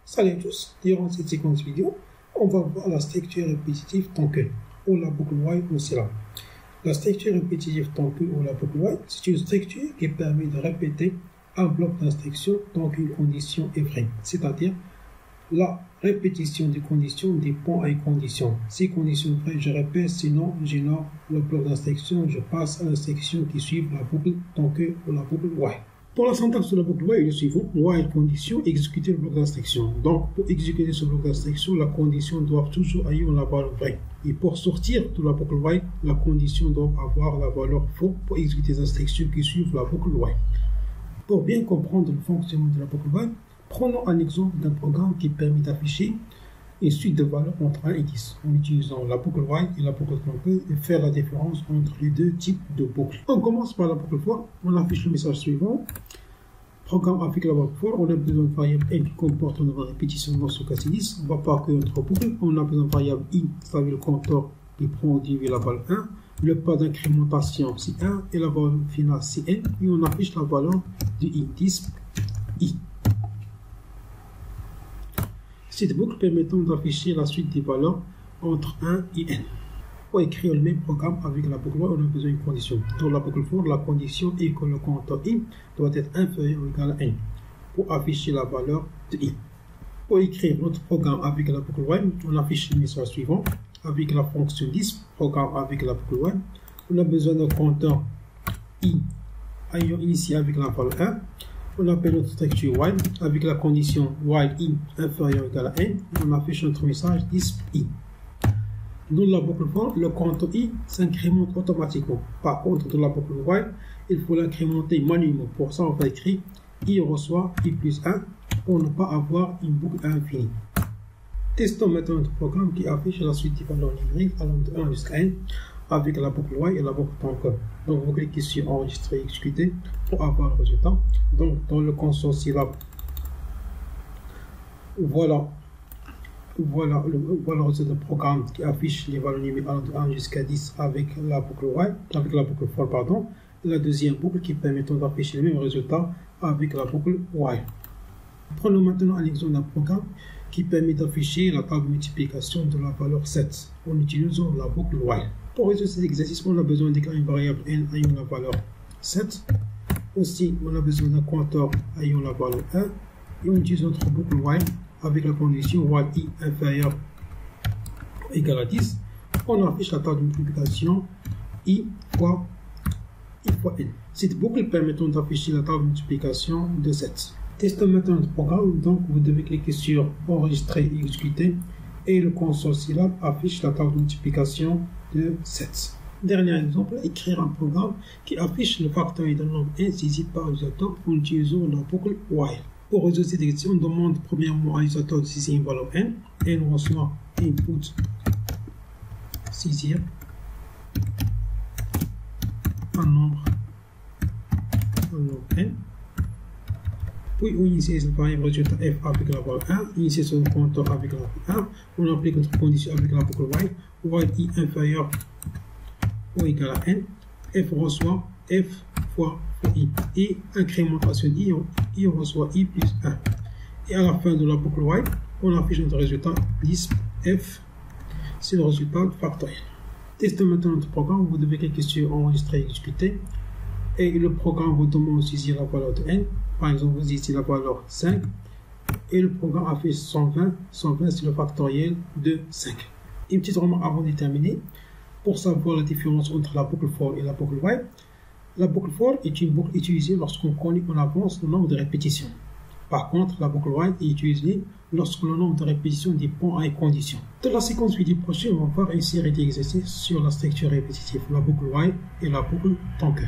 Salut à tous, durant cette séquence vidéo, on va voir la structure répétitive tant que ou la boucle while ou cela. La structure répétitive tant que ou la boucle while, c'est une structure qui permet de répéter un bloc d'instruction tant qu'une condition est vraie, c'est-à-dire la répétition des conditions dépend à une condition. Si condition est vraie, je répète, sinon j'ignore le bloc d'instruction, je passe à l'instruction qui suit la boucle tant que ou la boucle while. Pour la syntaxe de la boucle while, il est le suivant: while condition, exécuter le bloc d'instruction. Donc, pour exécuter ce bloc d'instruction, la condition doit toujours avoir la valeur vraie. Et pour sortir de la boucle while, la condition doit avoir la valeur faux pour exécuter les instructions qui suivent la boucle while. Pour bien comprendre le fonctionnement de la boucle while, prenons un exemple d'un programme qui permet d'afficher une suite de valeurs entre 1 et 10 en utilisant la boucle while et la boucle trompeuse et faire la différence entre les deux types de boucles. On commence par la boucle for, on affiche le message suivant. Programme avec la boucle for, on a besoin de variable n qui comporte une répétition dans ce cas ci 10. On va parcourir notre boucle, on a besoin de variable i, c'est-à-dire le compteur qui prend au début la valeur 1. Le pas d'incrémentation c'est 1 et la valeur finale c'est n, et on affiche la valeur de i, 10 i. Cette boucle permettant d'afficher la suite des valeurs entre 1 et n. Pour écrire le même programme avec la boucle while, on a besoin d'une condition. Dans la boucle for, la condition est que le compteur i doit être inférieur ou égal à n pour afficher la valeur de i. Pour écrire notre programme avec la boucle while, on affiche le message suivant. Avec la fonction 10, programme avec la boucle while, on a besoin d'un compteur i ayant initié avec la valeur 1. On appelle notre structure while avec la condition while i inférieur ou égal à n. On affiche notre message 10i. Dans la boucle for, le compteur i s'incrémente automatiquement. Par contre, dans la boucle while, il faut l'incrémenter manuellement. Pour ça, on va écrire i reçoit i plus 1 pour ne pas avoir une boucle infinie. Testons maintenant notre programme qui affiche la suite des valeurs numériques allant de 1 jusqu'à n avec la boucle while et la boucle tant que. Donc, vous cliquez sur enregistrer et exécuter pour avoir le résultat. Donc, dans le console syllabe, voilà le résultat du programme qui affiche les valeurs numériques allant de 1 jusqu'à 10 avec la boucle while, avec la boucle for, pardon. Et la deuxième boucle qui permet d'afficher le même résultat avec la boucle while. Prenons maintenant un exemple d'un programme qui permet d'afficher la table de multiplication de la valeur 7 en utilisant la boucle while. Pour résoudre cet exercice, on a besoin de déclarer une variable n ayant la valeur 7. Aussi, on a besoin d'un compteur ayant la valeur 1. Et on utilise notre boucle while avec la condition while i inférieur ou égal à 10. On affiche la table de multiplication i fois n. Cette boucle permettant d'afficher la table de multiplication de 7. Testons maintenant notre programme. Donc, vous devez cliquer sur enregistrer et exécuter. Et le console syllabe affiche la table de multiplication de 7. Dernier exemple, écrire un programme qui affiche le factoriel d'un nombre n saisi par l'utilisateur en utilisant la boucle while. Pour résoudre cette question, on demande premièrement à l'utilisateur de saisir une valeur n. N reçoit input saisir un nombre n. Puis on initie le variable résultat f avec la valeur 1, initie son compteur avec la valeur 1, on applique notre condition avec la boucle while, while i inférieur ou égal à n, f reçoit f fois i, et incrémentation i reçoit i plus 1. Et à la fin de la boucle while, on affiche notre résultat 10 f, c'est le résultat du factoriel. Testons maintenant notre programme, vous devez cliquer sur enregistrer et exécuter, et le programme vous demande de saisir la valeur de n. Par exemple, vous ici la valeur 5 et le programme affiche 120. 120 c'est le factoriel de 5. Une petite remarque avant de terminer. Pour savoir la différence entre la boucle for et la boucle while, la boucle for est une boucle utilisée lorsqu'on connaît en avance le nombre de répétitions. Par contre, la boucle while est utilisée lorsque le nombre de répétitions dépend à une condition. Dans la séquence vidéo prochaine, on va voir une série d'exercices sur la structure répétitive, la boucle while et la boucle tant que.